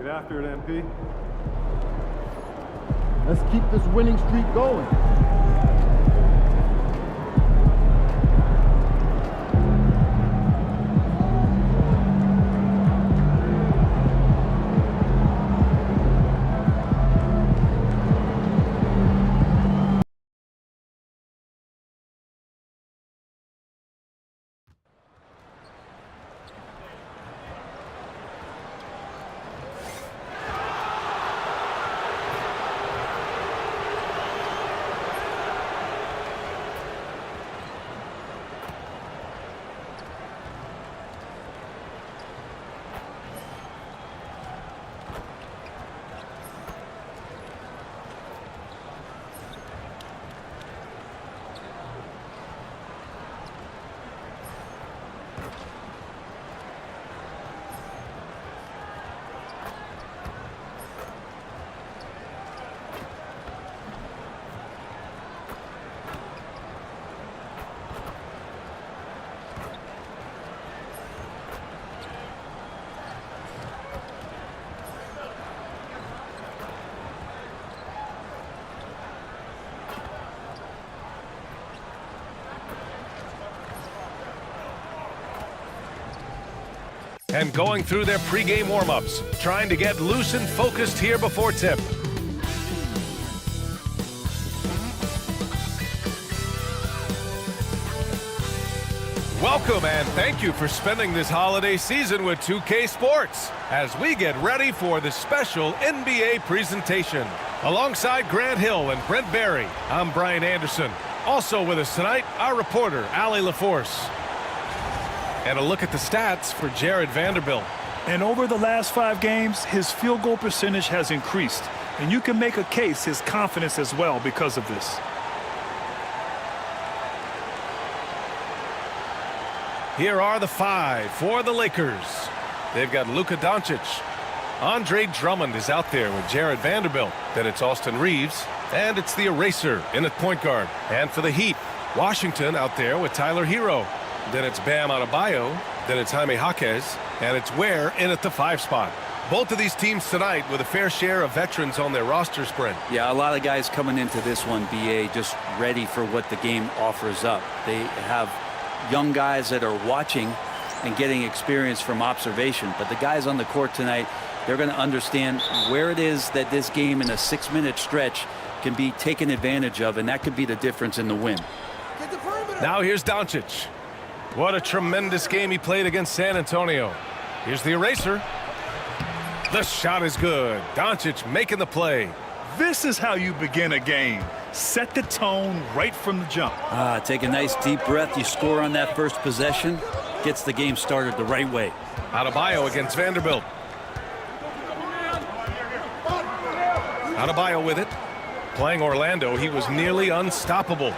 after it, MP. Let's keep this winning streak going. And going through their pregame warm-ups, trying to get loose and focused here before tip. Welcome and thank you for spending this holiday season with 2K Sports as we get ready for the special NBA presentation. Alongside Grant Hill and Brent Barry, I'm Brian Anderson. Also with us tonight, our reporter, Allie LaForce. And a look at the stats for Jared Vanderbilt. And over the last 5 games, his field goal percentage has increased. And you can make a case his confidence as well because of this. Here are the 5 for the Lakers. They've got Luka Doncic. Andre Drummond is out there with Jared Vanderbilt. Then it's Austin Reeves. And it's the Eraser in at point guard. And for the Heat, Washington out there with Tyler Hero. Then it's Bam Adebayo, then it's Jaime Jaquez, and it's Ware in at the 5 spot. Both of these teams tonight with a fair share of veterans on their roster spread. Yeah, a lot of guys coming into this one, BA, just ready for what the game offers up. They have young guys that are watching and getting experience from observation. But the guys on the court tonight, they're going to understand where it is that this game in a 6-minute stretch can be taken advantage of, and that could be the difference in the win. Now here's Doncic. What a tremendous game he played against San Antonio. Here's the Eraser. The shot is good. Doncic making the play. This is how you begin a game. Set the tone right from the jump. Take a nice deep breath. You score on that first possession. Gets the game started the right way. Adebayo against Vanderbilt. Adebayo with it. Playing Orlando, he was nearly unstoppable.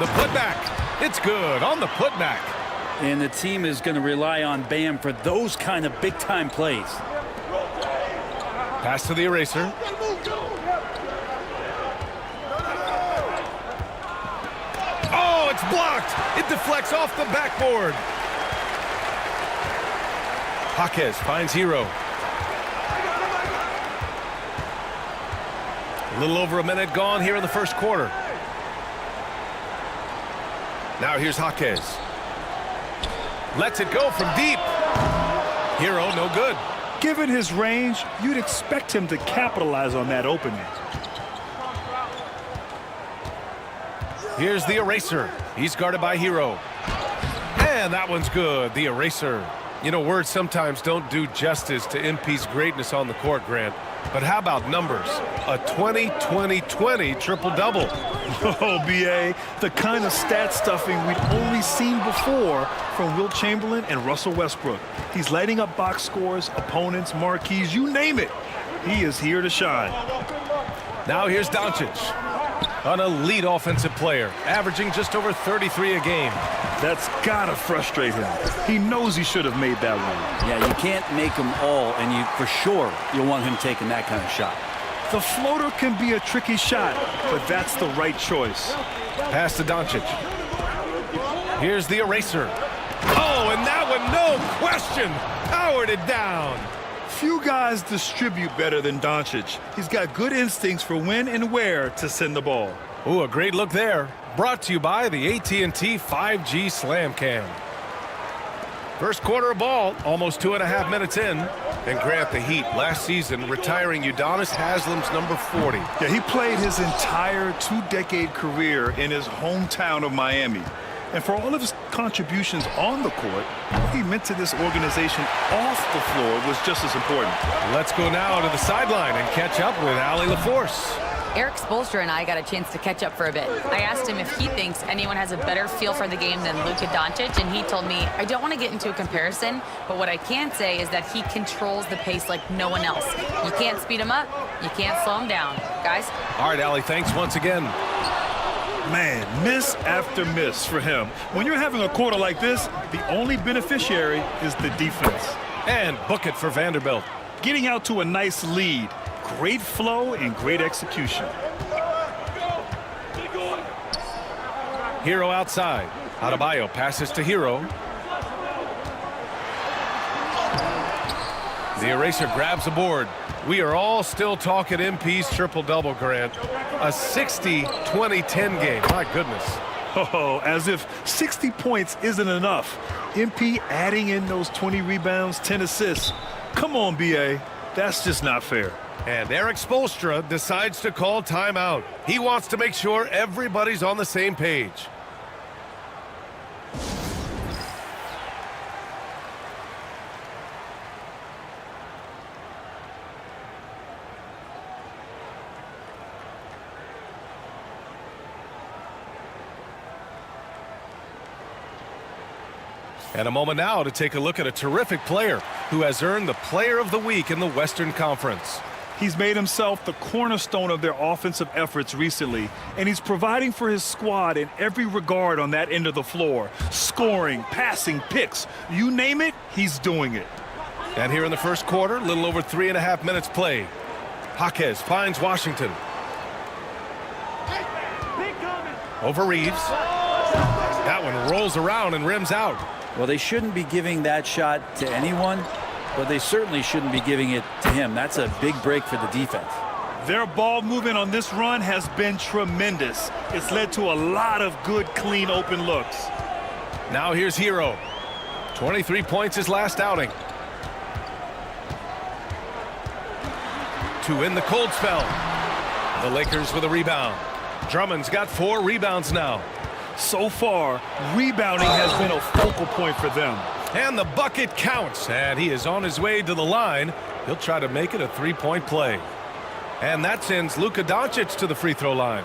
The putback. It's good on the putback. And the team is going to rely on Bam for those kind of big-time plays. Pass to the Eraser. Oh, it's blocked. It deflects off the backboard. Jaquez finds Hero. A little over a minute gone here in the first quarter. Now here's Jaquez. Lets it go from deep. Hero, no good. Given his range, you'd expect him to capitalize on that opening. Here's the Eraser. He's guarded by Hero. And that one's good, the Eraser. You know, words sometimes don't do justice to MP's greatness on the court, Grant. But how about numbers? A 20-20-20 triple-double. Oh, B.A., the kind of stat stuffing we've only seen before from Wilt Chamberlain and Russell Westbrook. He's lighting up box scores, opponents, marquees, you name it. He is here to shine. Now here's Doncic, an elite offensive player, averaging just over 33 a game. That's gotta frustrate him. He knows he should have made that one. Yeah, you can't make them all, and you for sure you'll want him taking that kind of shot. The floater can be a tricky shot, but that's the right choice. Pass to Doncic. Here's the Eraser. Oh, and that one, no question, powered it down. Few guys distribute better than Doncic. He's got good instincts for when and where to send the ball. Ooh, a great look there. Brought to you by the AT&T 5G Slam Cam. First quarter of ball, almost 2.5 minutes in. And Grant, the Heat, last season, retiring Udonis Haslam's number 40. Yeah, he played his entire two-decade career in his hometown of Miami. And for all of his contributions on the court, what he meant to this organization off the floor was just as important. Let's go now to the sideline and catch up with Allie LaForce. Eric Spoelstra and I got a chance to catch up for a bit. I asked him if he thinks anyone has a better feel for the game than Luka Doncic, and he told me, I don't want to get into a comparison, but what I can say is that he controls the pace like no one else. You can't speed him up, you can't slow him down. Guys? All right, Allie, thanks once again. Man, miss after miss for him. When you're having a quarter like this, the only beneficiary is the defense. And book it for Vanderbilt. Getting out to a nice lead. Great flow and great execution. Hero outside. Adebayo passes to Hero. The eraser grabs a board. We are all still talking MP's triple-double, Grant. A 60-20-10 game. My goodness. Oh, as if 60 points isn't enough. MP adding in those 20 rebounds, 10 assists. Come on, BA. That's just not fair. And Eric Spoelstra decides to call timeout. He wants to make sure everybody's on the same page. And a moment now to take a look at a terrific player who has earned the Player of the Week in the Western Conference. He's made himself the cornerstone of their offensive efforts recently, and he's providing for his squad in every regard on that end of the floor. Scoring, passing, picks, you name it, he's doing it. And here in the first quarter, a little over 3.5 minutes played. Jaquez finds Washington. Over Reeves. That one rolls around and rims out. Well, they shouldn't be giving that shot to anyone, but they certainly shouldn't be giving it to him. That's a big break for the defense. Their ball movement on this run has been tremendous. It's led to a lot of good, clean, open looks. Now here's Hero. 23 points his last outing. To win the cold spell. The Lakers with a rebound. Drummond's got 4 rebounds now. So far, rebounding has been a focal point for them. And the bucket counts, and he is on his way to the line. He'll try to make it a 3-point play. And that sends Luka Doncic to the free throw line.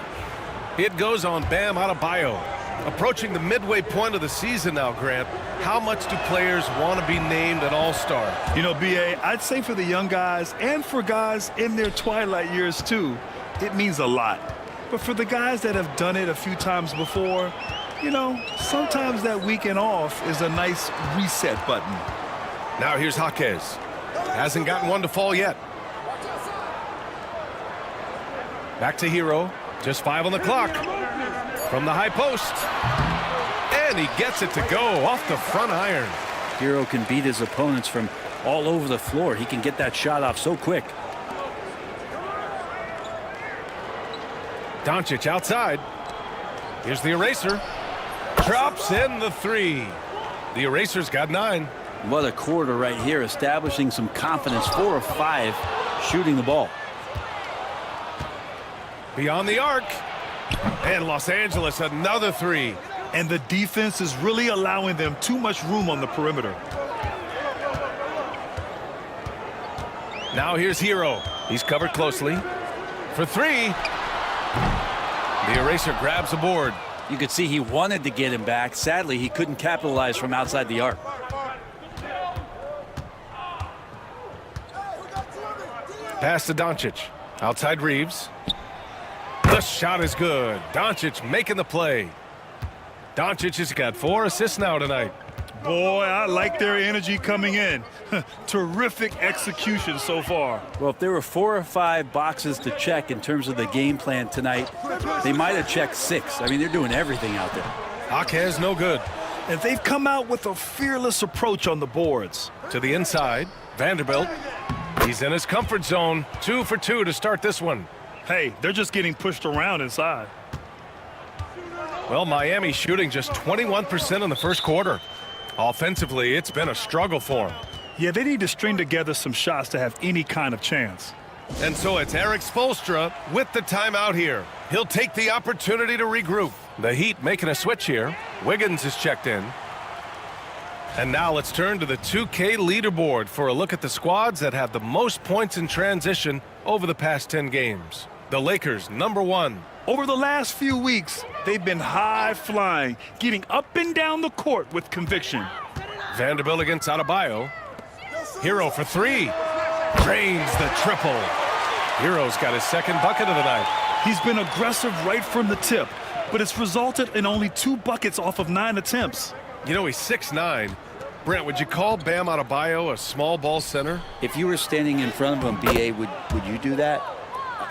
It goes on Bam Adebayo. Approaching the midway point of the season now, Grant, how much do players want to be named an all-star? You know, BA, I'd say for the young guys and for guys in their twilight years too, it means a lot. But for the guys that have done it a few times before, you know, sometimes that weekend off is a nice reset button. Now here's Jaquez. Hasn't gotten one to fall yet. Back to Hero. Just 5 on the clock. From the high post. And he gets it to go off the front iron. Hero can beat his opponents from all over the floor. He can get that shot off so quick. Doncic outside. Here's the eraser. Drops in the 3. The eraser's got 9. What a quarter right here, establishing some confidence. 4 of 5 shooting the ball. Beyond the arc. And Los Angeles another 3. And the defense is really allowing them too much room on the perimeter. Now here's Hero. He's covered closely. For 3. The eraser grabs the board. You could see he wanted to get him back. Sadly, he couldn't capitalize from outside the arc. Pass to Doncic. Outside Reeves. The shot is good. Doncic making the play. Doncic has got 4 assists now tonight. Boy, I like their energy coming in. Terrific execution so far. Well, if there were 4 or 5 boxes to check in terms of the game plan tonight, they might have checked 6. I mean, they're doing everything out there. Jaquez no good. And they've come out with a fearless approach on the boards. To the inside. Vanderbilt. He's in his comfort zone. 2 for 2 to start this one. Hey, they're just getting pushed around inside. Well, Miami shooting just 21% in the first quarter. Offensively, it's been a struggle for him. Yeah, they need to string together some shots to have any kind of chance. And so it's Eric Spoelstra with the timeout here. He'll take the opportunity to regroup. The Heat making a switch here. Wiggins is checked in. And now let's turn to the 2K leaderboard for a look at the squads that have the most points in transition over the past 10 games. The Lakers, #1. Over the last few weeks, they've been high-flying, getting up and down the court with conviction. Vanderbilt against Adebayo. Hero for 3. Drains the triple. Hero's got his second bucket of the night. He's been aggressive right from the tip, but it's resulted in only 2 buckets off of 9 attempts. You know, he's 6'9". Brent, would you call Bam Adebayo a small ball center? If you were standing in front of him, BA, would you do that?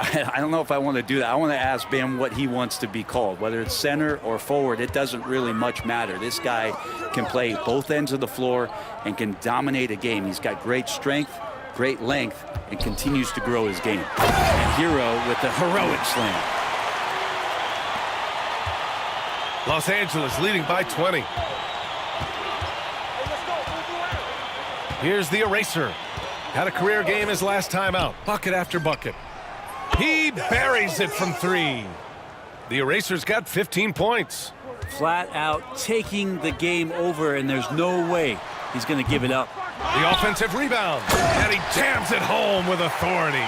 I don't know if I want to do that. I want to ask Bam what he wants to be called, whether it's center or forward. It doesn't really much matter. This guy can play both ends of the floor and can dominate a game. He's got great strength, great length, and continues to grow his game. And Hero with the heroic slam. Los Angeles leading by 20. Here's the eraser. Had a career game his last time out. Bucket after bucket. He buries it from 3. The eraser's got 15 points. Flat out taking the game over, and there's no way he's going to give it up. The offensive rebound. And he jams it home with authority.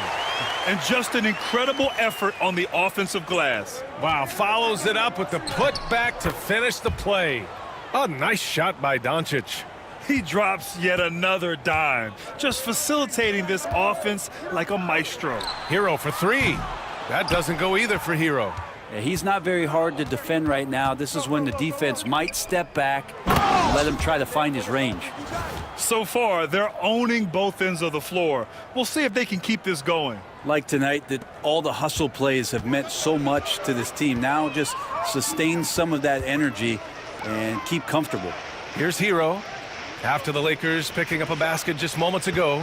And just an incredible effort on the offensive glass. Wow, follows it up with the putback to finish the play. A nice shot by Doncic. He drops yet another dime, just facilitating this offense like a maestro. Hero for 3. That doesn't go either for Hero. Yeah, he's not very hard to defend right now. This is when the defense might step back and let him try to find his range. So far, they're owning both ends of the floor. We'll see if they can keep this going. Like tonight, that all the hustle plays have meant so much to this team. Now just sustain some of that energy and keep comfortable. Here's Hero. After the Lakers picking up a basket just moments ago.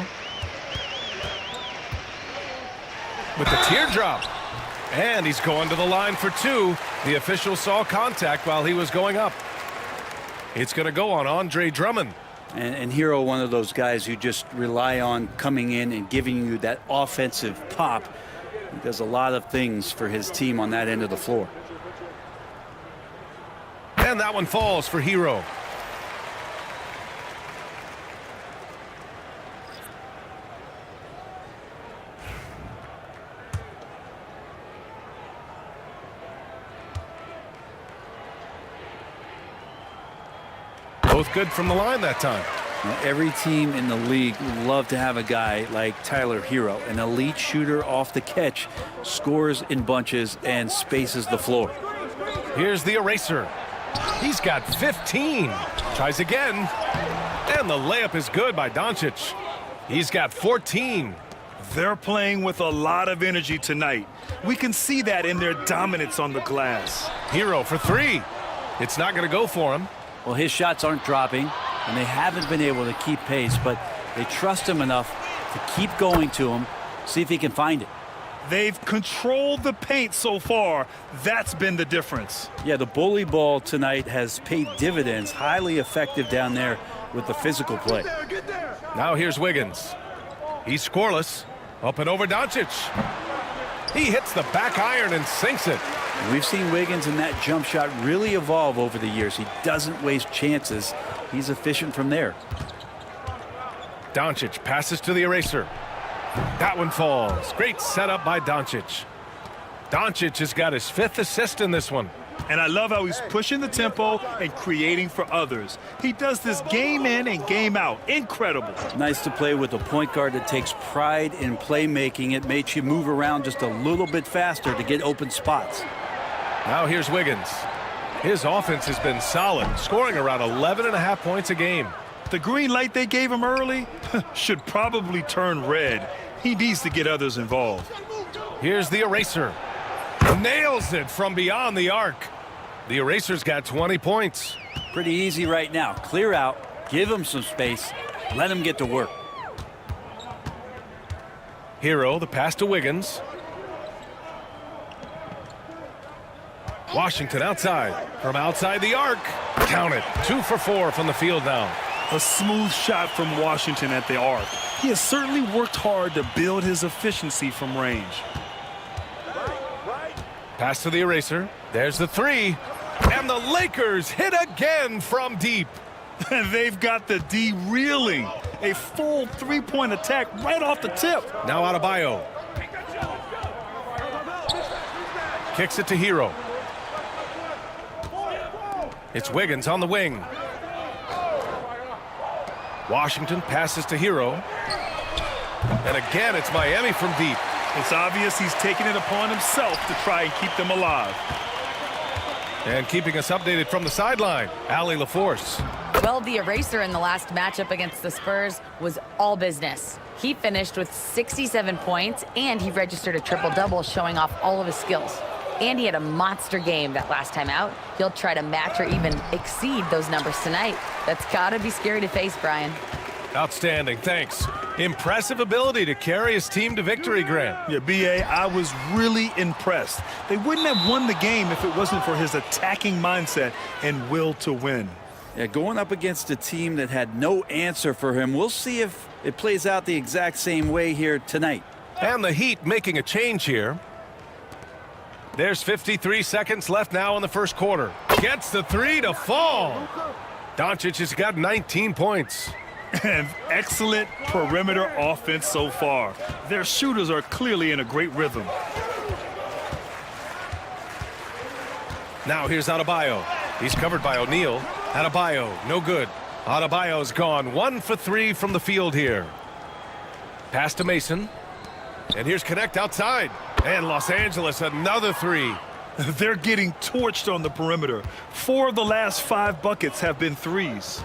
With the teardrop. And he's going to the line for 2. The official saw contact while he was going up. It's going to go on Andre Drummond. And Hero, one of those guys who just rely on coming in and giving you that offensive pop. He does a lot of things for his team on that end of the floor. And that one falls for Hero. Both good from the line that time. Now, every team in the league would love to have a guy like Tyler Hero, an elite shooter off the catch, scores in bunches and spaces the floor. Here's the eraser. He's got 15. Tries again. And the layup is good by Doncic. He's got 14. They're playing with a lot of energy tonight. We can see that in their dominance on the glass. Hero for 3. It's not going to go for him. Well, his shots aren't dropping, and they haven't been able to keep pace, but they trust him enough to keep going to him, see if he can find it. They've controlled the paint so far. That's been the difference. Yeah, the bully ball tonight has paid dividends, highly effective down there with the physical play. Now here's Wiggins. He's scoreless. Up and over Doncic. He hits the back iron and sinks it. We've seen Wiggins in that jump shot really evolve over the years. He doesn't waste chances. He's efficient from there. Doncic passes to the eraser. That one falls. Great setup by Doncic. Doncic has got his 5th assist in this one. And I love how he's pushing the tempo and creating for others. He does this game in and game out. Incredible. Nice to play with a point guard that takes pride in playmaking. It makes you move around just a little bit faster to get open spots. Now here's Wiggins. His offense has been solid, scoring around 11.5 points a game. The green light they gave him early should probably turn red. He needs to get others involved. Here's the eraser. Nails it from beyond the arc. The eraser's got 20 points. Pretty easy right now. Clear out, give him some space, let him get to work. Hero, the pass to Wiggins. Washington outside. From outside the arc. Count it. 2 for 4 from the field now. A smooth shot from Washington at the arc. He has certainly worked hard to build his efficiency from range. Pass to the eraser. There's the 3. And the Lakers hit again from deep. They've got the D reeling. A full three-point attack right off the tip. Now Adebayo. Kicks it to Hero. It's Wiggins on the wing. Washington passes to Hero. And again, it's Miami from deep. It's obvious he's taking it upon himself to try and keep them alive. And keeping us updated from the sideline, Allie LaForce. Well, the eraser in the last matchup against the Spurs was all business. He finished with 67 points, and he registered a triple-double, showing off all of his skills. And he had a monster game that last time out. He'll try to match or even exceed those numbers tonight. That's gotta be scary to face, Brian. Outstanding, thanks. Impressive ability to carry his team to victory, Gran. Yeah, B.A., I was really impressed. They wouldn't have won the game if it wasn't for his attacking mindset and will to win. Yeah, going up against a team that had no answer for him. We'll see if it plays out the exact same way here tonight. And the Heat making a change here. There's 53 seconds left now in the first quarter. Gets the 3 to fall. Doncic has got 19 points. And excellent perimeter offense so far. Their shooters are clearly in a great rhythm. Now here's Adebayo. He's covered by O'Neal. Adebayo, no good. Adebayo's gone 1 for 3 from the field here. Pass to Mason. And here's Connect outside. And Los Angeles, another 3. They're getting torched on the perimeter. 4 of the last 5 buckets have been threes.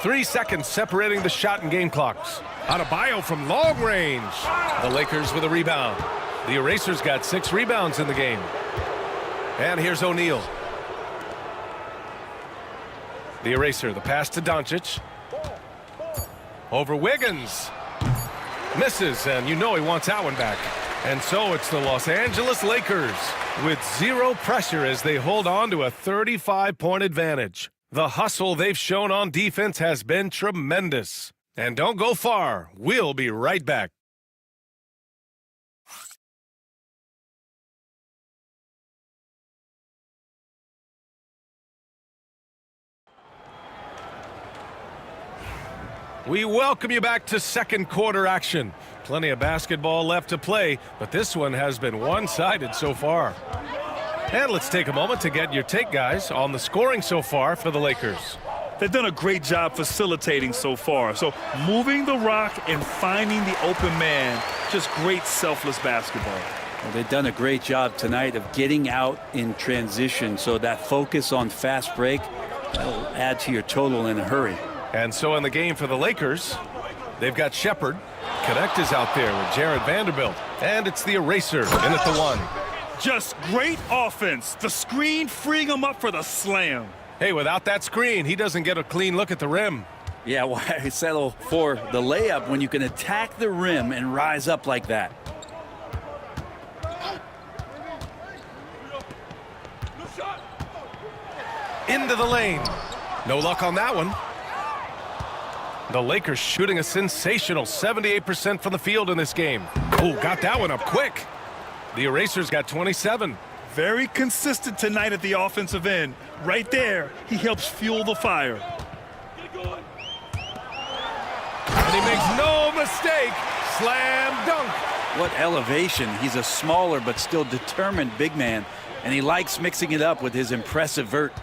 3 seconds separating the shot and game clocks. Adebayo from long range. The Lakers with a rebound. The Erasers got 6 rebounds in the game. And here's O'Neal. The Eraser, the pass to Doncic. Over Wiggins. Misses, and you know he wants that one back. And so it's the Los Angeles Lakers with 0 pressure as they hold on to a 35-point advantage. The hustle they've shown on defense has been tremendous. And don't go far. We'll be right back. We welcome you back to second quarter action. Plenty of basketball left to play, but this one has been one-sided so far. And let's take a moment to get your take, guys, on the scoring so far for the Lakers. They've done a great job facilitating so far. So moving the rock and finding the open man, just great selfless basketball. Well, they've done a great job tonight of getting out in transition, so that focus on fast break, that'll add to your total in a hurry. And so in the game for the Lakers, they've got Shepherd. Connect is out there with Jared Vanderbilt. And it's the Eraser in at the 1. Just great offense. The screen freeing him up for the slam. Hey, without that screen, he doesn't get a clean look at the rim. Yeah, why settle for the layup when you can attack the rim and rise up like that? Into the lane. No luck on that one. The Lakers shooting a sensational 78% from the field in this game. Oh, got that one up quick. The Erasers got 27. Very consistent tonight at the offensive end. Right there, he helps fuel the fire. And he makes no mistake. Slam dunk. What elevation. He's a smaller but still determined big man, and he likes mixing it up with his impressive vert.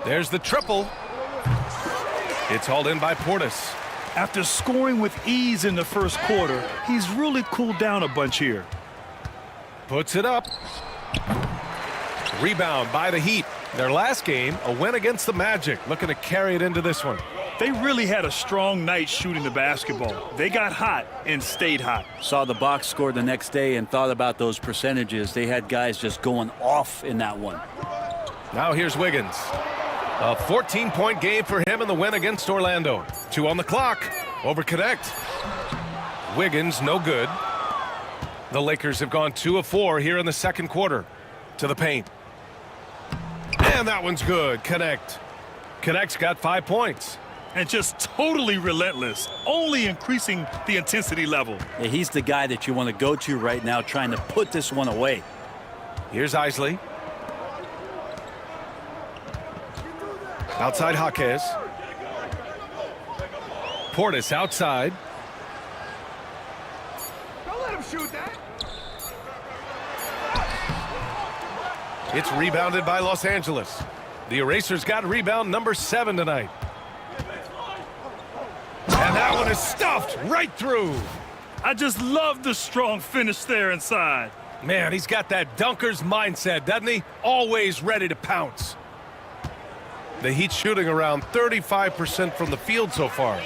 There's the triple. It's hauled in by Portis. After scoring with ease in the first quarter, he's really cooled down a bunch here. Puts it up. Rebound by the Heat. Their last game, a win against the Magic. Looking to carry it into this one. They really had a strong night shooting the basketball. They got hot and stayed hot. Saw the box score the next day and thought about those percentages. They had guys just going off in that one. Now here's Wiggins. A 14-point game for him in the win against Orlando. 2 on the clock. Over connect. Wiggins, no good. The Lakers have gone 2 of 4 here in the second quarter. To the paint. And that one's good. Connect. Connect's got 5 points. And just totally relentless, only increasing the intensity level. Yeah, he's the guy that you want to go to right now, trying to put this one away. Here's Isley. Outside Jaquez. Portis outside. Don't let him shoot that. It's rebounded by Los Angeles. The Erasers got rebound number 7 tonight. And that one is stuffed right through. I just love the strong finish there inside. Man, he's got that dunker's mindset, doesn't he? Always ready to pounce. The Heat shooting around 35% from the field so far.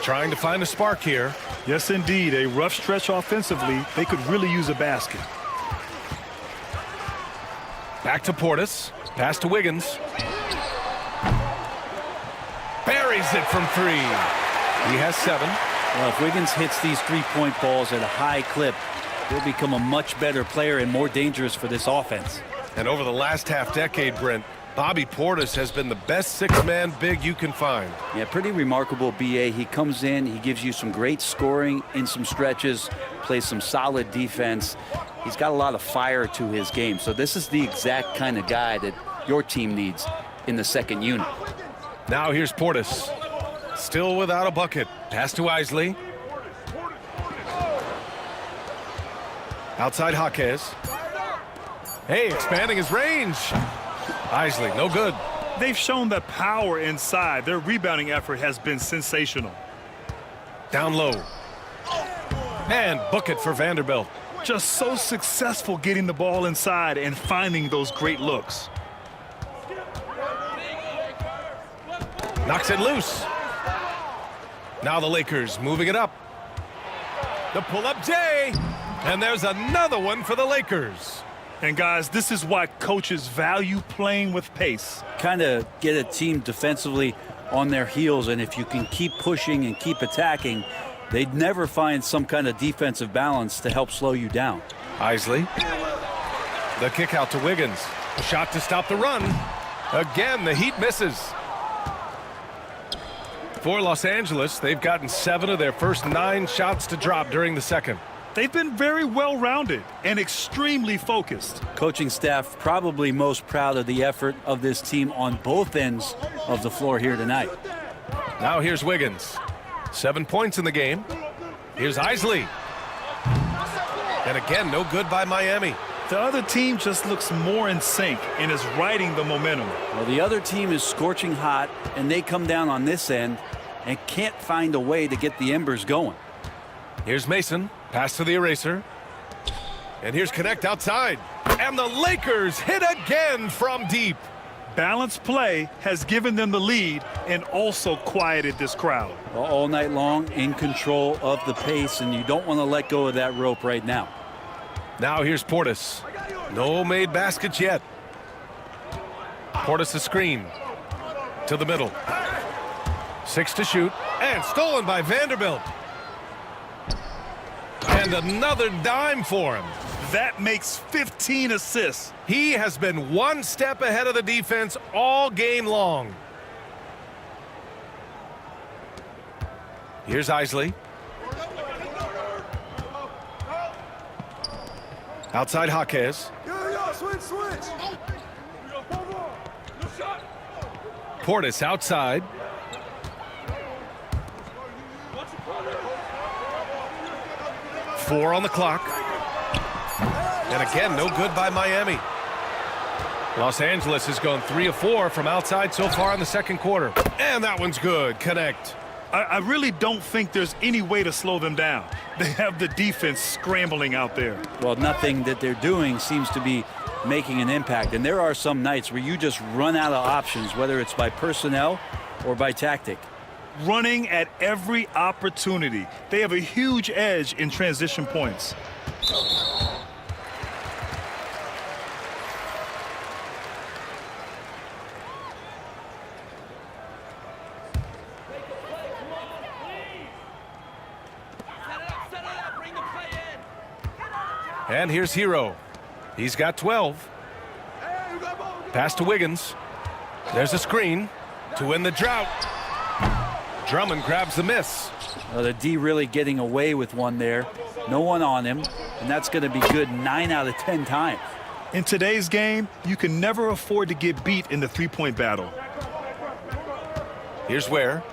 Trying to find a spark here. Yes, indeed. A rough stretch offensively. They could really use a basket. Back to Portis. Pass to Wiggins. Buries it from 3. He has 7. Well, if Wiggins hits these three-point balls at a high clip, he'll become a much better player and more dangerous for this offense. And over the last half-decade, Brent, Bobby Portis has been the best 6-man big you can find. Yeah, pretty remarkable, B.A. He comes in, he gives you some great scoring in some stretches, plays some solid defense. He's got a lot of fire to his game. So this is the exact kind of guy that your team needs in the second unit. Now here's Portis. Still without a bucket. Pass to Isley. Outside Jaquez. Hey, expanding his range. Isley, no good. They've shown that power inside. Their rebounding effort has been sensational. Down low. And book it for Vanderbilt. Just so successful getting the ball inside and finding those great looks. Knocks it loose. Now the Lakers moving it up. The pull-up J. And there's another one for the Lakers. And guys, this is why coaches value playing with pace. Kind of get a team defensively on their heels, and if you can keep pushing and keep attacking, they'd never find some kind of defensive balance to help slow you down. Isley. The kick out to Wiggins. A shot to stop the run. Again, the Heat misses. For Los Angeles, they've gotten 7 of their first 9 shots to drop during the second. They've been very well-rounded and extremely focused. Coaching staff probably most proud of the effort of this team on both ends of the floor here tonight. Now here's Wiggins. 7 points in the game. Here's Isley. And again, no good by Miami. The other team just looks more in sync and is riding the momentum. Well, the other team is scorching hot, and they come down on this end and can't find a way to get the embers going. Here's Mason. Pass to the eraser. And here's Connect outside. And the Lakers hit again from deep. Balanced play has given them the lead and also quieted this crowd. Well, all night long in control of the pace, and you don't want to let go of that rope right now. Now here's Portis. No made baskets yet. Portis a screen. To the middle. 6 to shoot. And stolen by Vanderbilt. And another dime for him. That makes 15 assists. He has been one step ahead of the defense all game long. Here's Isley. Outside Jaquez. Switch. Portis outside. Four on the clock. And again, no good by Miami. Los Angeles has gone 3 of 4 from outside so far in the second quarter. And that one's good. Connect. I really don't think there's any way to slow them down. They have the defense scrambling out there. Well, nothing that they're doing seems to be making an impact. And there are some nights where you just run out of options, whether it's by personnel or by tactic. Running at every opportunity. They have a huge edge in transition points. And here's Hero. He's got 12. Pass to Wiggins. There's a screen to win the drought. Drummond grabs the miss. Well, the D really getting away with one there. No one on him, and that's going to be good 9 out of 10 times. In today's game, you can never afford to get beat in the three-point battle. Here's Ware.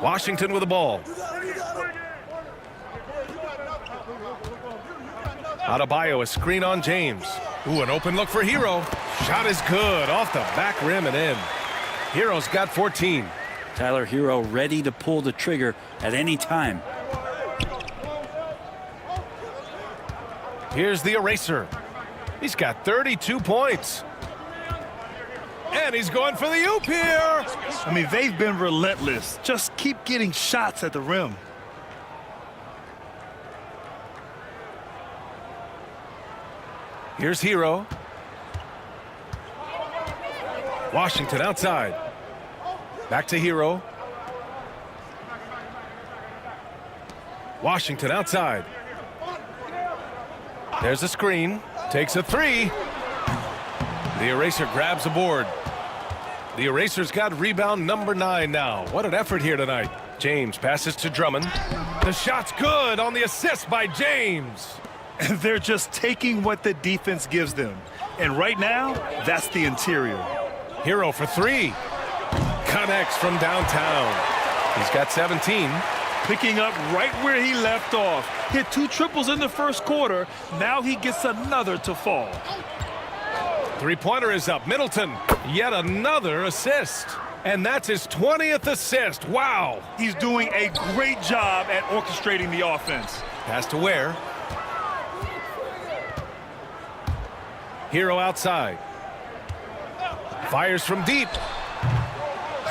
Washington with the ball. Adebayo, a screen on James. Ooh, an open look for Hero. Shot is good, off the back rim and in. Hero's got 14. Tyler Hero ready to pull the trigger at any time. Here's the eraser. He's got 32 points. And he's going for the oop here. I mean, they've been relentless. Just keep getting shots at the rim. Here's Hero. Washington outside. Back to Hero. Washington outside. There's a screen. Takes a three. The eraser grabs a board. The eraser's got rebound number 9 now. What an effort here tonight. James passes to Drummond. The shot's good on the assist by James. And they're just taking what the defense gives them. And right now, that's the interior. Hero for 3. Connects from downtown. He's got 17. Picking up right where he left off. Hit 2 triples in the first quarter. Now he gets another to fall. Three-pointer is up. Middleton, yet another assist. And that's his 20th assist. Wow. He's doing a great job at orchestrating the offense. Pass to Ware. Hero outside. Fires from deep.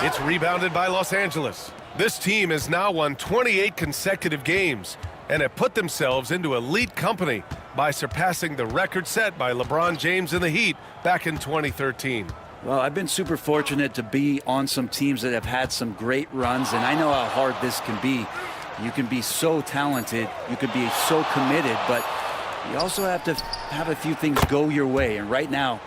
It's rebounded by Los Angeles. This team has now won 28 consecutive games and have put themselves into elite company by surpassing the record set by LeBron James and the Heat back in 2013. Well, I've been super fortunate to be on some teams that have had some great runs, and I know how hard this can be. You can be so talented, you can be so committed, but you also have to have a few things go your way, and right now,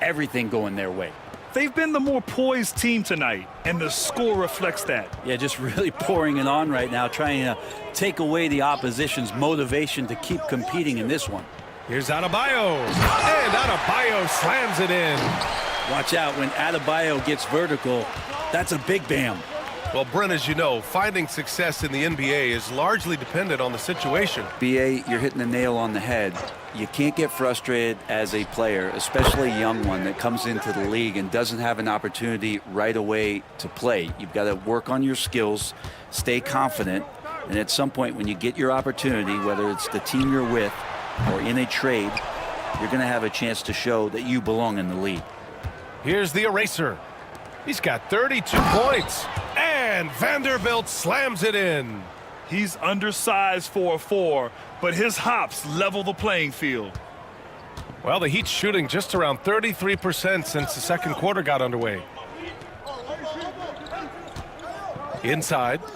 everything going their way. They've been the more poised team tonight, and the score reflects that. Yeah, just really pouring it on right now, trying to take away the opposition's motivation to keep competing in this one. Here's Adebayo, and Adebayo slams it in. Watch out, when Adebayo gets vertical, that's a big bam. Well, Brent, as you know, finding success in the NBA is largely dependent on the situation. BA, you're hitting the nail on the head. You can't get frustrated as a player, especially a young one that comes into the league and doesn't have an opportunity right away to play. You've got to work on your skills, stay confident, and at some point when you get your opportunity, whether it's the team you're with or in a trade, you're going to have a chance to show that you belong in the league. Here's the eraser. He's got 32 points, and Vanderbilt slams it in. He's undersized for a 4, but his hops level the playing field. Well, the Heat's shooting just around 33% since the second quarter got underway. Inside. Ooh,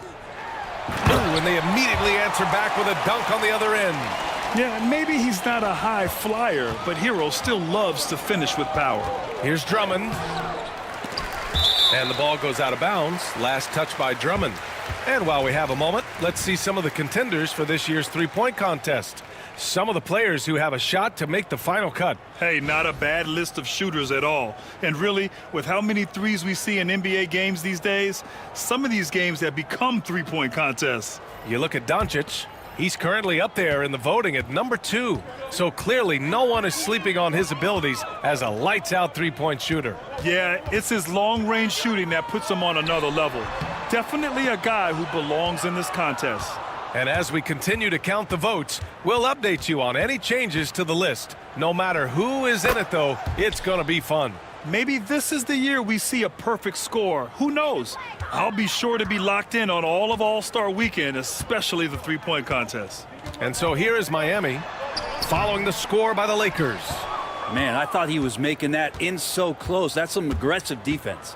and they immediately answer back with a dunk on the other end. Yeah, maybe he's not a high flyer, but Hero still loves to finish with power. Here's Drummond. And the ball goes out of bounds. Last touch by Drummond. And while we have a moment, let's see some of the contenders for this year's three-point contest. Some of the players who have a shot to make the final cut. Hey, not a bad list of shooters at all. And really, with how many threes we see in NBA games these days, some of these games have become three-point contests. You look at Doncic. He's currently up there in the voting at number 2. So clearly no one is sleeping on his abilities as a lights-out three-point shooter. Yeah, it's his long-range shooting that puts him on another level. Definitely a guy who belongs in this contest. And as we continue to count the votes, we'll update you on any changes to the list. No matter who is in it, though, it's going to be fun. Maybe this is the year we see a perfect score. Who knows? I'll be sure to be locked in on all of All-Star Weekend, especially the three-point contest. And so here is Miami, following the score by the Lakers. Man, I thought he was making that in so close. That's some aggressive defense.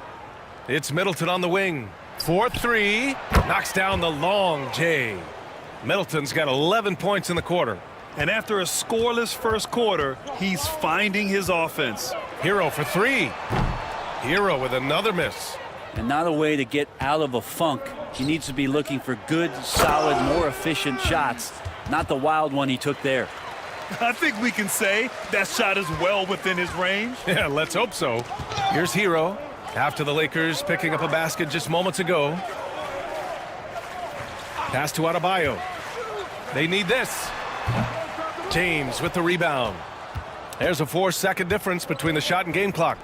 It's Middleton on the wing. 4-3, knocks down the long J. Middleton's got 11 points in the quarter. And after a scoreless first quarter, he's finding his offense. Hero for three. Hero with another miss. And not a way to get out of a funk. He needs to be looking for good, solid, more efficient shots, not the wild one he took there. I think we can say that shot is well within his range. Yeah, let's hope so. Here's Hero after the Lakers picking up a basket just moments ago. Pass to Adebayo. They need this. James with the rebound. There's a 4-second difference between the shot and game clock.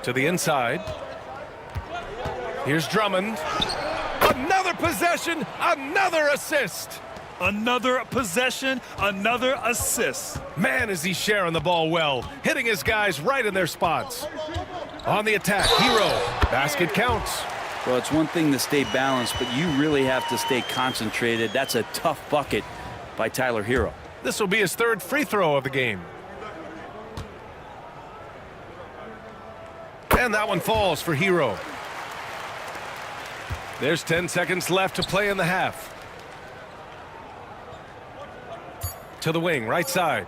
To the inside. Here's Drummond. Another possession, another assist. Another possession, another assist. Man, is he sharing the ball well, hitting his guys right in their spots. On the attack, Hero. Basket counts. Well, it's one thing to stay balanced, but you really have to stay concentrated. That's a tough bucket by Tyler Hero. This will be his third free throw of the game. And that one falls for Hero. There's 10 seconds left to play in the half. To the wing, right side.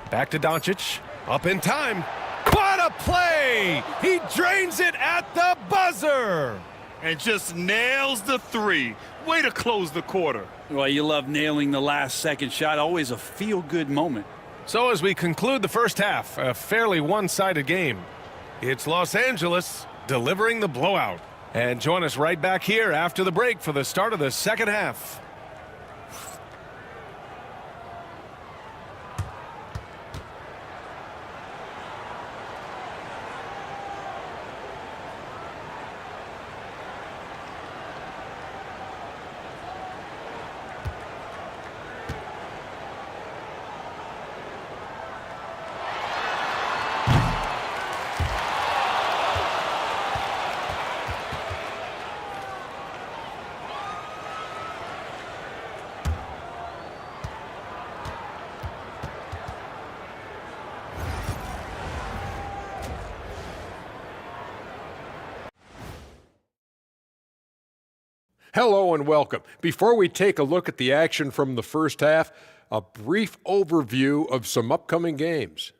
Back to Doncic. Up in time. What a play! He drains it at the buzzer! And just nails the three. Way to close the quarter. Well, you love nailing the last second shot. Always a feel-good moment. So as we conclude the first half, a fairly one-sided game. It's Los Angeles delivering the blowout. And join us right back here after the break for the start of the second half. Hello and welcome. Before we take a look at the action from the first half, a brief overview of some upcoming games.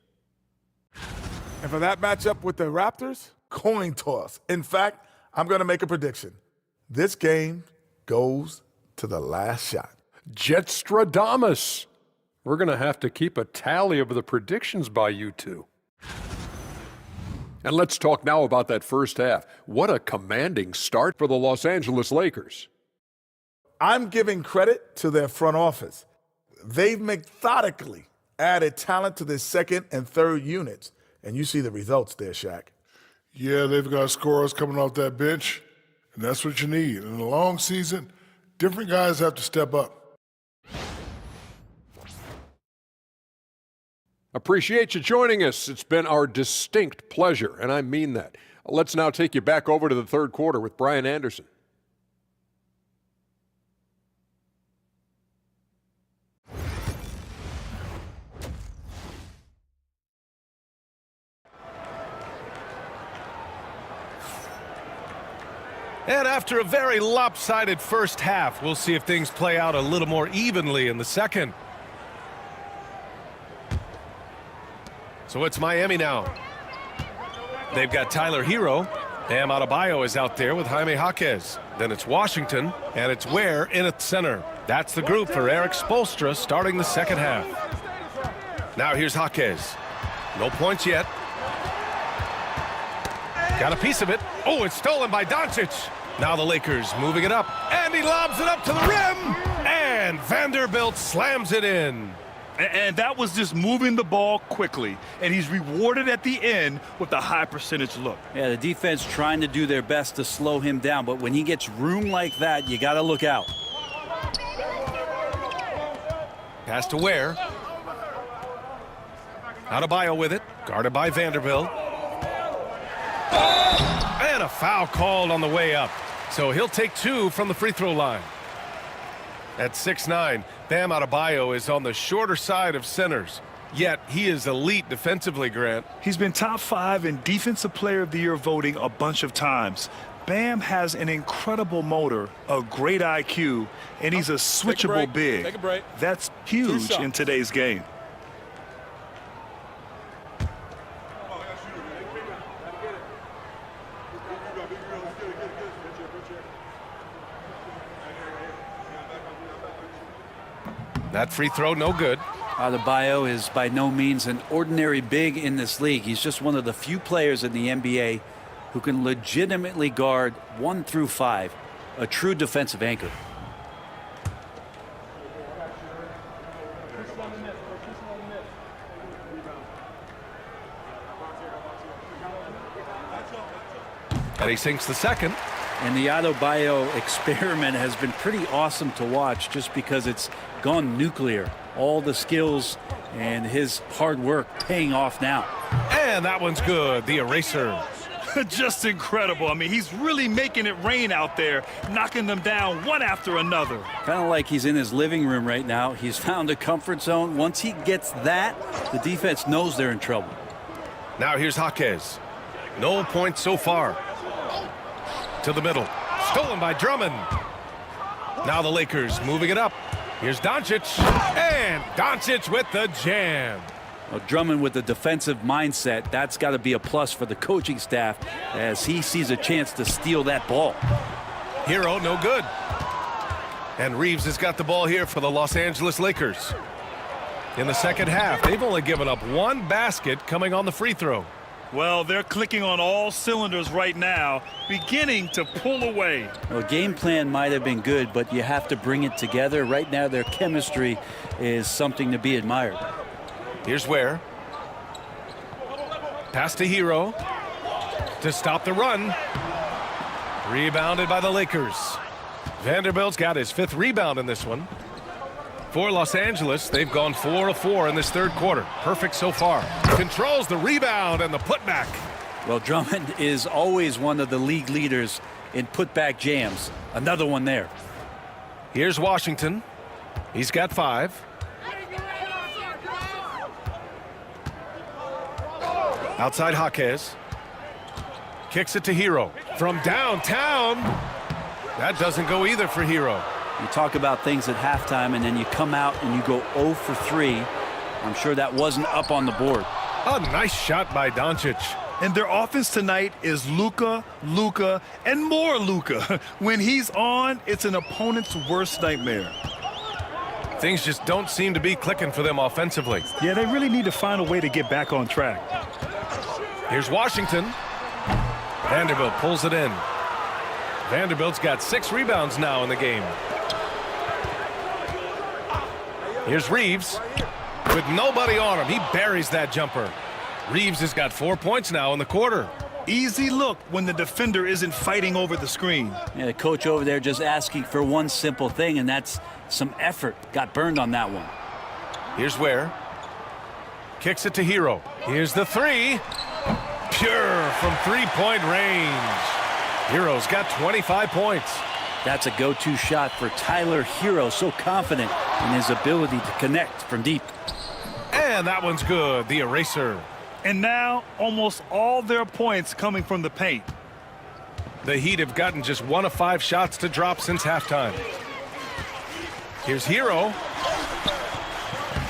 And for that matchup with the Raptors, coin toss. In fact, I'm going to make a prediction. This game goes to the last shot. Jetstradamus. We're going to have to keep a tally of the predictions by you two. And let's talk now about that first half. What a commanding start for the Los Angeles Lakers. I'm giving credit to their front office. They've methodically added talent to their second and third units, and you see the results there, Shaq. Yeah, they've got scorers coming off that bench, and that's what you need. In a long season, different guys have to step up. Appreciate you joining us. It's been our distinct pleasure, and I mean that. Let's now take you back over to the third quarter with Brian Anderson. And after a very lopsided first half, we'll see if things play out a little more evenly in the second. So it's Miami now. They've got Tyler Hero. Bam Adebayo is out there with Jaime Jaquez. Then it's Washington, and it's Ware in at center. That's the group for Eric Spoelstra starting the second half. Now here's Jaquez. No points yet. Got a piece of it. Oh, it's stolen by Doncic. Now the Lakers moving it up, and he lobs it up to the rim, and Vanderbilt slams it in. And that was just moving the ball quickly, and he's rewarded at the end with a high percentage look. Yeah, the defense trying to do their best to slow him down, but when he gets room like that, you got to look out. Pass to Ware. Adebayo with it, guarded by Vanderbilt. And a foul called on the way up. So he'll take two from the free throw line. At 6'9", Bam Adebayo is on the shorter side of centers. Yet he is elite defensively, Grant. He's been top 5 in Defensive Player of the Year voting a bunch of times. Bam has an incredible motor, a great IQ, and he's a switchable big. Take a break. That's huge in today's game. That free throw, no good. Adebayo is by no means an ordinary big in this league. He's just one of the few players in the NBA who can legitimately guard 1 through 5, a true defensive anchor. And he sinks the second. And the Adebayo experiment has been pretty awesome to watch just because it's gone nuclear. All the skills and his hard work paying off now. And that one's good, the eraser. Just incredible. I mean, he's really making it rain out there, knocking them down one after another. Kind of like he's in his living room right now. He's found a comfort zone. Once he gets that, the defense knows they're in trouble. Now here's Jaquez. No points so far. To the middle. Stolen by Drummond. Now the Lakers moving it up. Here's Doncic. And Doncic with the jam. Well, Drummond with the defensive mindset, that's got to be a plus for the coaching staff as he sees a chance to steal that ball. Hero, no good. And Reeves has got the ball here for the Los Angeles Lakers. In the second half, they've only given up 1 basket coming on the free throw. Well, they're clicking on all cylinders right now, beginning to pull away. Well, game plan might have been good, but you have to bring it together. Right now, their chemistry is something to be admired. Here's Ware. Pass to Hero to stop the run. Rebounded by the Lakers. Vanderbilt's got his 5th rebound in this one. For Los Angeles, they've gone 4 of 4 in this third quarter. Perfect so far. Controls the rebound and the putback. Well, Drummond is always one of the league leaders in putback jams. Another one there. Here's Washington. He's got 5. Outside Jaquez. Kicks it to Hero. From downtown. That doesn't go either for Hero. You talk about things at halftime, and then you come out and you go 0 for 3. I'm sure that wasn't up on the board. A nice shot by Doncic. And their offense tonight is Luka, and more Luka. When he's on, it's an opponent's worst nightmare. Things just don't seem to be clicking for them offensively. Yeah, they really need to find a way to get back on track. Here's Washington. Vanderbilt pulls it in. Vanderbilt's got 6 rebounds now in the game. Here's Reeves with nobody on him. He buries that jumper. Reeves has got 4 points now in the quarter. Easy look when the defender isn't fighting over the screen. Yeah, the coach over there just asking for one simple thing, and that's some effort. Got burned on that one. Here's Ware. Kicks it to Hero. Here's the 3. Pure from 3-point range. Hero's got 25 points. That's a go-to shot for Tyler Hero, so confident in his ability to connect from deep. And that one's good, the eraser. And now almost all their points coming from the paint. The Heat have gotten just 1 of 5 shots to drop since halftime. Here's Hero.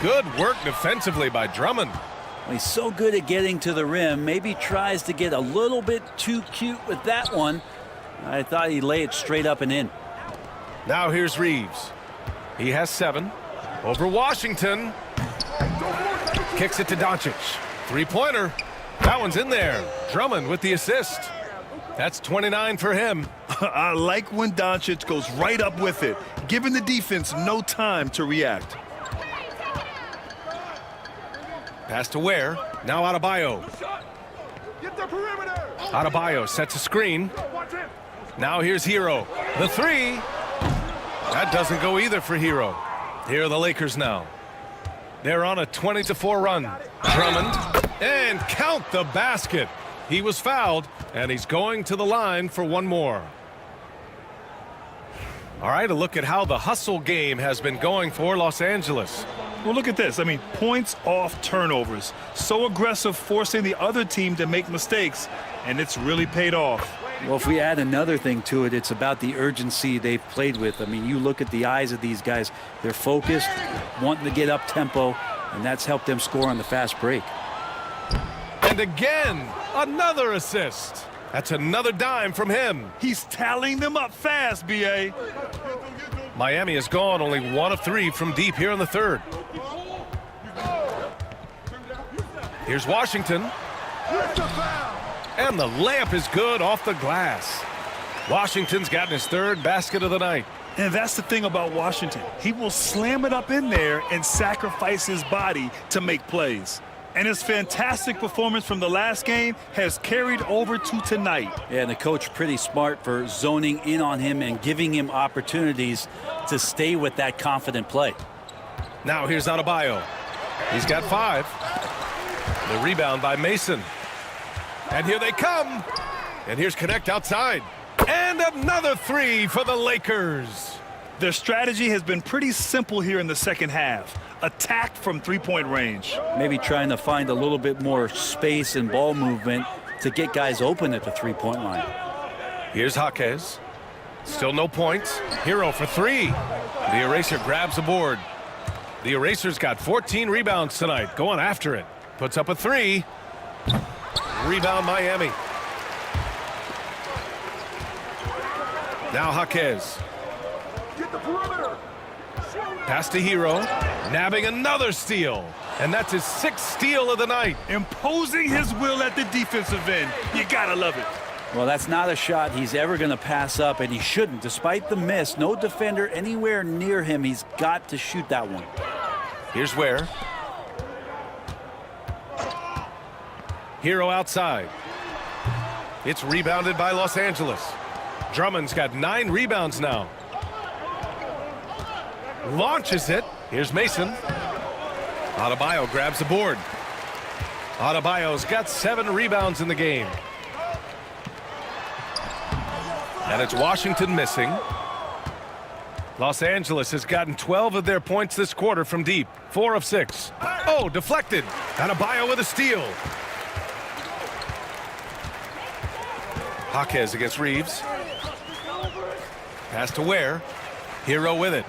Good work defensively by Drummond. Well, he's so good at getting to the rim. Maybe tries to get a little bit too cute with that one. I thought he'd lay it straight up and in. Now here's Reeves. He has 7. Over Washington. Kicks it to Doncic. 3-pointer. That one's in there. Drummond with the assist. That's 29 for him. I like when Doncic goes right up with it, giving the defense no time to react. Pass to Ware. Now Adebayo. Adebayo sets a screen. Now here's Hero. The 3. That doesn't go either for Hero. Here are the Lakers now. They're on a 20-4 run. Drummond. And count the basket. He was fouled, and he's going to the line for one more. All right, a look at how the hustle game has been going for Los Angeles. Well, look at this. I mean, points off turnovers. So aggressive, forcing the other team to make mistakes, and it's really paid off. Well, if we add another thing to it, it's about the urgency they've played with. I mean, you look at the eyes of these guys. They're focused, wanting to get up tempo, and that's helped them score on the fast break. And again, another assist. That's another dime from him. He's tallying them up fast, B.A. Miami has gone only 1 of 3 from deep here in the third. Here's Washington. And the layup is good off the glass. Washington's gotten his third basket of the night. And that's the thing about Washington. He will slam it up in there and sacrifice his body to make plays. And his fantastic performance from the last game has carried over to tonight. Yeah, and the coach pretty smart for zoning in on him and giving him opportunities to stay with that confident play. Now here's Adebayo. He's got 5. The rebound by Mason. And here they come. And here's Connect outside. And another 3 for the Lakers. Their strategy has been pretty simple here in the second half. Attack from three-point range. Maybe trying to find a little bit more space and ball movement to get guys open at the three-point line. Here's Jaquez. Still no points. Hero for 3. The Eraser grabs the board. The Eraser's got 14 rebounds tonight. Going after it. Puts up a 3. Rebound Miami. Now Jaquez. Pass to Hero. Nabbing another steal. And that's his 6th steal of the night. Imposing his will at the defensive end. You gotta love it. Well, that's not a shot he's ever going to pass up, and he shouldn't. Despite the miss, no defender anywhere near him. He's got to shoot that one. Here's Ware. Hero outside. It's rebounded by Los Angeles. Drummond's got 9 rebounds now. Launches it. Here's Mason. Adebayo grabs the board. Adebayo's got 7 rebounds in the game. And it's Washington missing. Los Angeles has gotten 12 of their points this quarter from deep. 4 of 6. Oh, deflected. Adebayo with a steal. Jaquez against Reeves. Pass to Ware. Hero with it.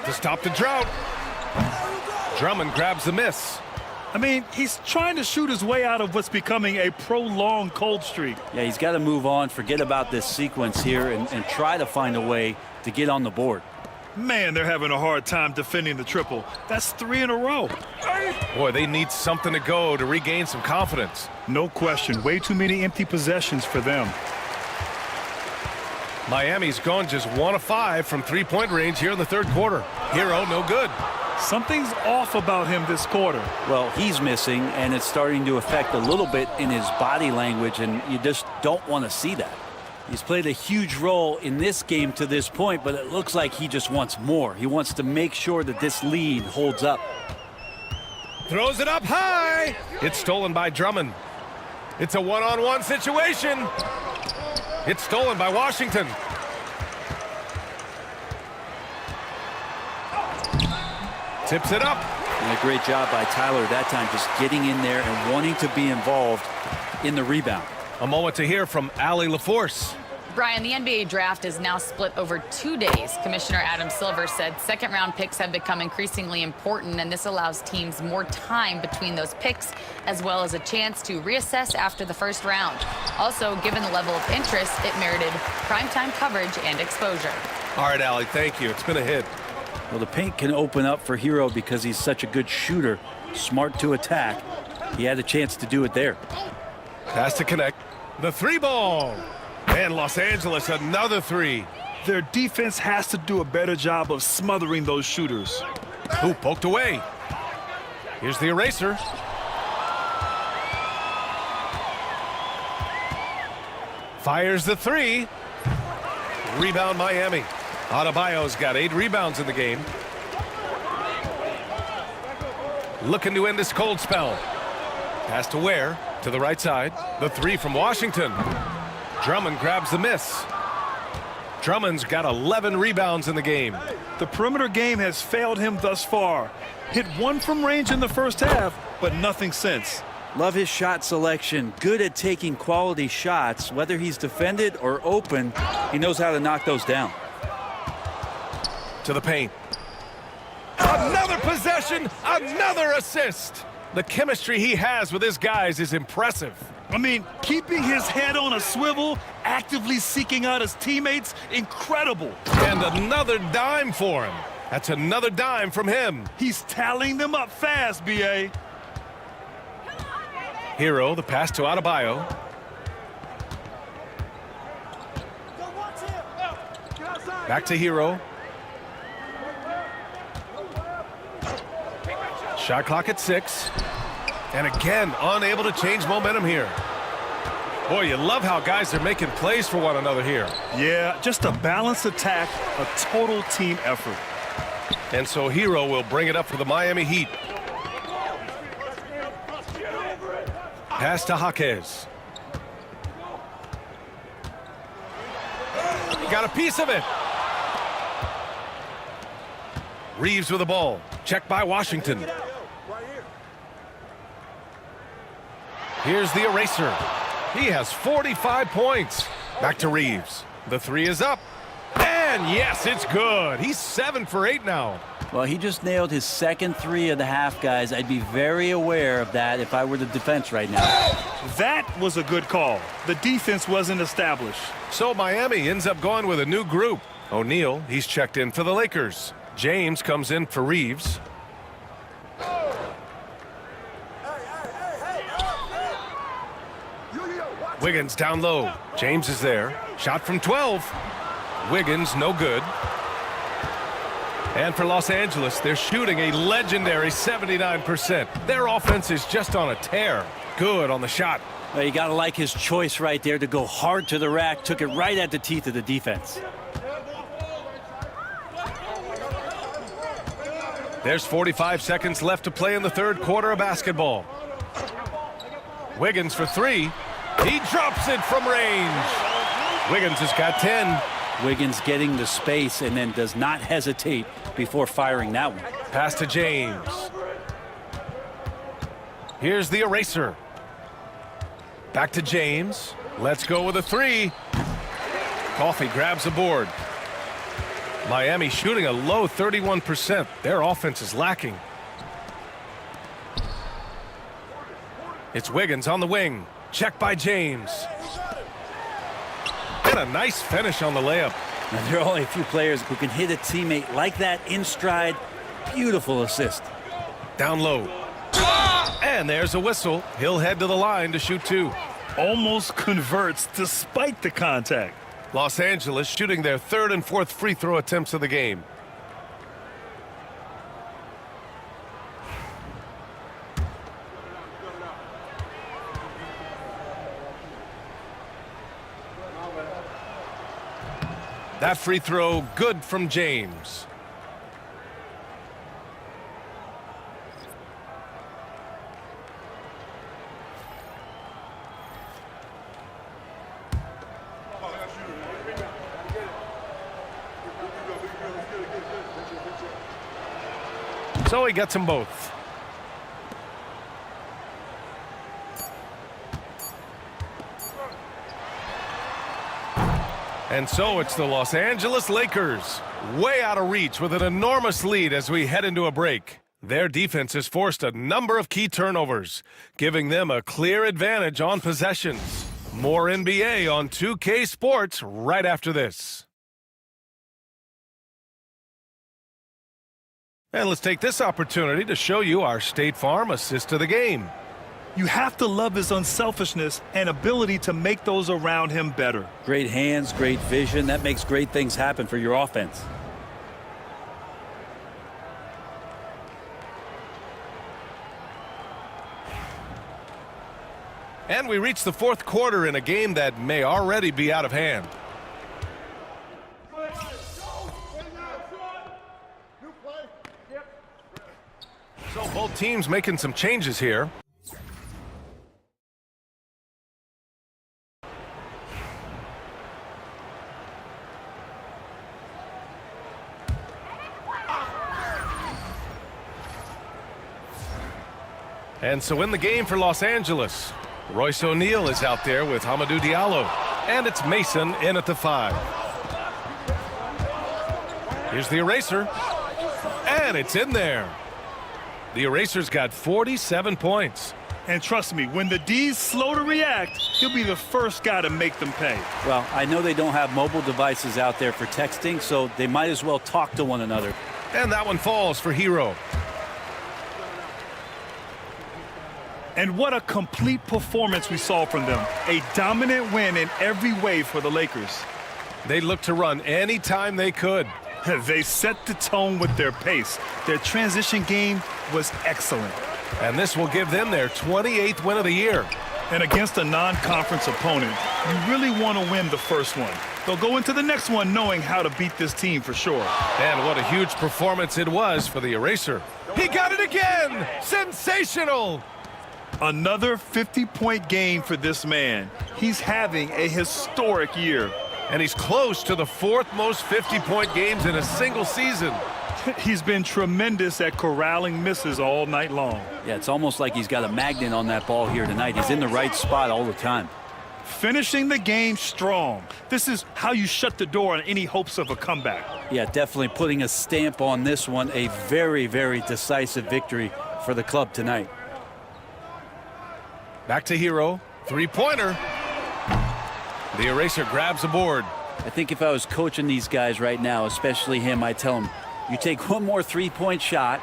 To stop the drought. Drummond grabs the miss. I mean, he's trying to shoot his way out of what's becoming a prolonged cold streak. Yeah, he's got to move on, forget about this sequence here, and try to find a way to get on the board. Man, they're having a hard time defending the triple. That's 3 in a row. Boy, they need something to go to regain some confidence. No question. Way too many empty possessions for them. Miami's gone just 1 of 5 from three-point range here in the third quarter. Hero, no good. Something's off about him this quarter. Well, he's missing, and it's starting to affect a little bit in his body language, and you just don't want to see that. He's played a huge role in this game to this point, but it looks like he just wants more. He wants to make sure that this lead holds up. Throws it up high. It's stolen by Drummond. It's a one-on-one situation. It's stolen by Washington. Tips it up. And a great job by Tyler that time, just getting in there and wanting to be involved in the rebound. A moment to hear from Allie LaForce. Brian, the NBA draft is now split over 2 days. Commissioner Adam Silver said second-round picks have become increasingly important, and this allows teams more time between those picks, as well as a chance to reassess after the first round. Also, given the level of interest, it merited primetime coverage and exposure. All right, Allie, thank you. It's been a hit. Well, the paint can open up for Hero because he's such a good shooter, smart to attack. He had a chance to do it there. Pass to Connect. The 3 ball. And Los Angeles, another 3. Their defense has to do a better job of smothering those shooters. Ooh, poked away. Here's the eraser. Fires the 3. Rebound Miami. Adebayo's got 8 rebounds in the game. Looking to end this cold spell. Pass to Ware to the right side. The 3 from Washington. Drummond grabs the miss. Drummond's got 11 rebounds in the game. The perimeter game has failed him thus far. Hit 1 from range in the first half, but nothing since. Love his shot selection. Good at taking quality shots. Whether he's defended or open, he knows how to knock those down. To the paint. Another possession, another assist. The chemistry he has with his guys is impressive. I mean, keeping his head on a swivel, actively seeking out his teammates, incredible. And another dime for him. That's another dime from him. He's tallying them up fast, B.A. Hero, the pass to Adebayo. Back to Hero. Shot clock at 6. And again, unable to change momentum here. Boy, you love how guys are making plays for one another here. Yeah, just a balanced attack, a total team effort. And so Hero will bring it up for the Miami Heat. Pass to Jaquez. Got a piece of it. Reeves with the ball. Checked by Washington. Here's the eraser. He has 45 points. Back to Reeves. The three is up. And yes, it's good. He's 7 for 8 now. Well, he just nailed his second three of the half, guys. I'd be very aware of that if I were the defense right now. That was a good call. The defense wasn't established. So Miami ends up going with a new group. O'Neal, he's checked in for the Lakers. James comes in for Reeves. Wiggins down low. James is there. Shot from 12. Wiggins, no good. And for Los Angeles, they're shooting a legendary 79%. Their offense is just on a tear. Good on the shot. Well, you got to like his choice right there to go hard to the rack. Took it right at the teeth of the defense. There's 45 seconds left to play in the third quarter of basketball. Wiggins for 3. He drops it from range. Wiggins has got 10. Wiggins getting the space and then does not hesitate before firing that one. Pass to James. Here's the eraser. Back to James. Let's go with a 3. Coffee grabs the board. Miami shooting a low 31%. Their offense is lacking. It's Wiggins on the wing. Checked by James. And a nice finish on the layup. Now, there are only a few players who can hit a teammate like that in stride. Beautiful assist. Down low. And there's a whistle. He'll head to the line to shoot 2. Almost converts despite the contact. Los Angeles shooting their 3rd and 4th free throw attempts of the game. That free throw good from James. So he gets them both. And so it's the Los Angeles Lakers, way out of reach with an enormous lead as we head into a break. Their defense has forced a number of key turnovers, giving them a clear advantage on possessions. More NBA on 2K Sports right after this. And let's take this opportunity to show you our State Farm assist of the game. You have to love his unselfishness and ability to make those around him better. Great hands, great vision. That makes great things happen for your offense. And we reach the 4th quarter in a game that may already be out of hand. So both teams making some changes here. And so in the game for Los Angeles, Royce O'Neal is out there with Hamidou Diallo. And it's Mason in at the 5. Here's the eraser. And it's in there. The eraser's got 47 points. And trust me, when the D's slow to react, he'll be the first guy to make them pay. Well, I know they don't have mobile devices out there for texting, so they might as well talk to one another. And that one falls for Hero. And what a complete performance we saw from them. A dominant win in every way for the Lakers. They looked to run anytime they could. They set the tone with their pace. Their transition game was excellent. And this will give them their 28th win of the year. And against a non-conference opponent, you really want to win the first one. They'll go into the next one knowing how to beat this team for sure. And what a huge performance it was for the eraser. He got it again! Sensational! Another 50-point game for this man. He's having a historic year. And he's close to the 4th most 50-point games in a single season. He's been tremendous at corralling misses all night long. Yeah, it's almost like he's got a magnet on that ball here tonight. He's in the right spot all the time. Finishing the game strong. This is how you shut the door on any hopes of a comeback. Yeah, definitely putting a stamp on this one. A very, very decisive victory for the club tonight. Back to Hero. 3-pointer. The eraser grabs a board. I think if I was coaching these guys right now, especially him, I'd tell him, you take one more 3-point shot,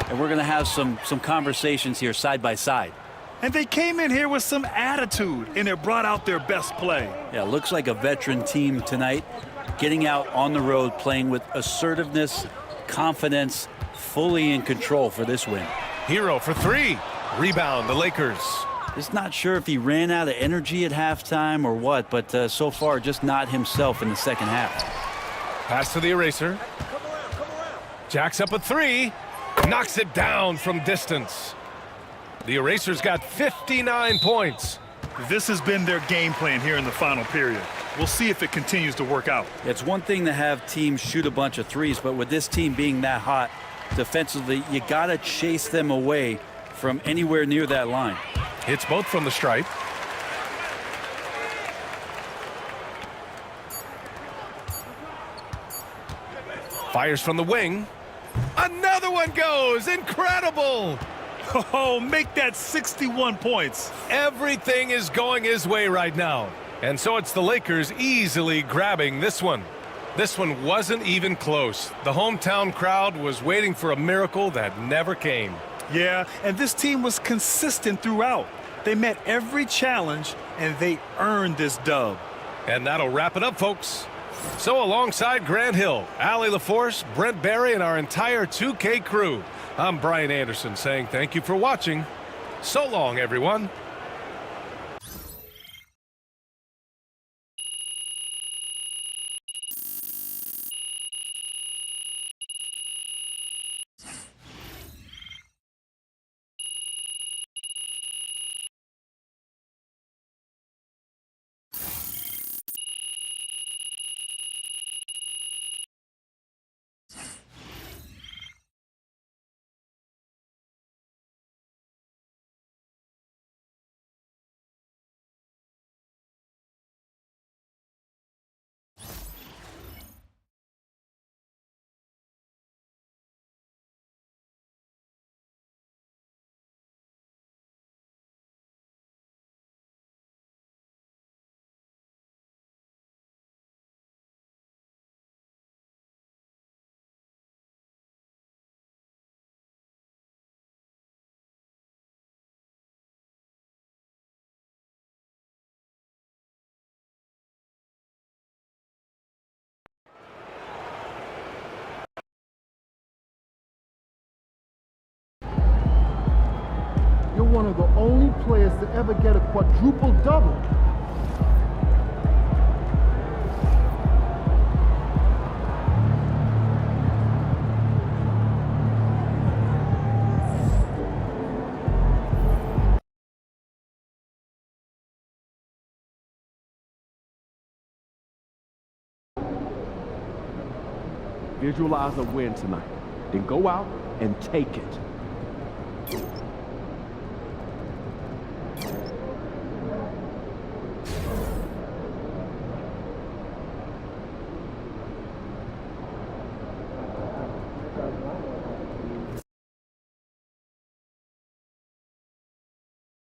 and we're going to have some conversations here side by side. And they came in here with some attitude, and it brought out their best play. Yeah, looks like a veteran team tonight, getting out on the road, playing with assertiveness, confidence, fully in control for this win. Hero for 3. Rebound, the Lakers. Just not sure if he ran out of energy at halftime or what, but so far just not himself in the second half. Pass to the eraser. Jacks up a 3. Knocks it down from distance. The eraser's got 59 points. This has been their game plan here in the final period. We'll see if it continues to work out. It's one thing to have teams shoot a bunch of threes, but with this team being that hot defensively, you got to chase them away from anywhere near that line. Hits both from the stripe. Fires from the wing. Another one goes. Incredible. Oh, make that 61 points. Everything is going his way right now. And so it's the Lakers easily grabbing this one. This one wasn't even close. The hometown crowd was waiting for a miracle that never came. Yeah, and this team was consistent throughout. They met every challenge, and they earned this dub. And that'll wrap it up, folks. So alongside Grant Hill, Allie LaForce, Brent Barry, and our entire 2K crew, I'm Brian Anderson saying thank you for watching. So long, everyone. You're one of the only players to ever get a quadruple double. Visualize a win tonight, then go out and take it.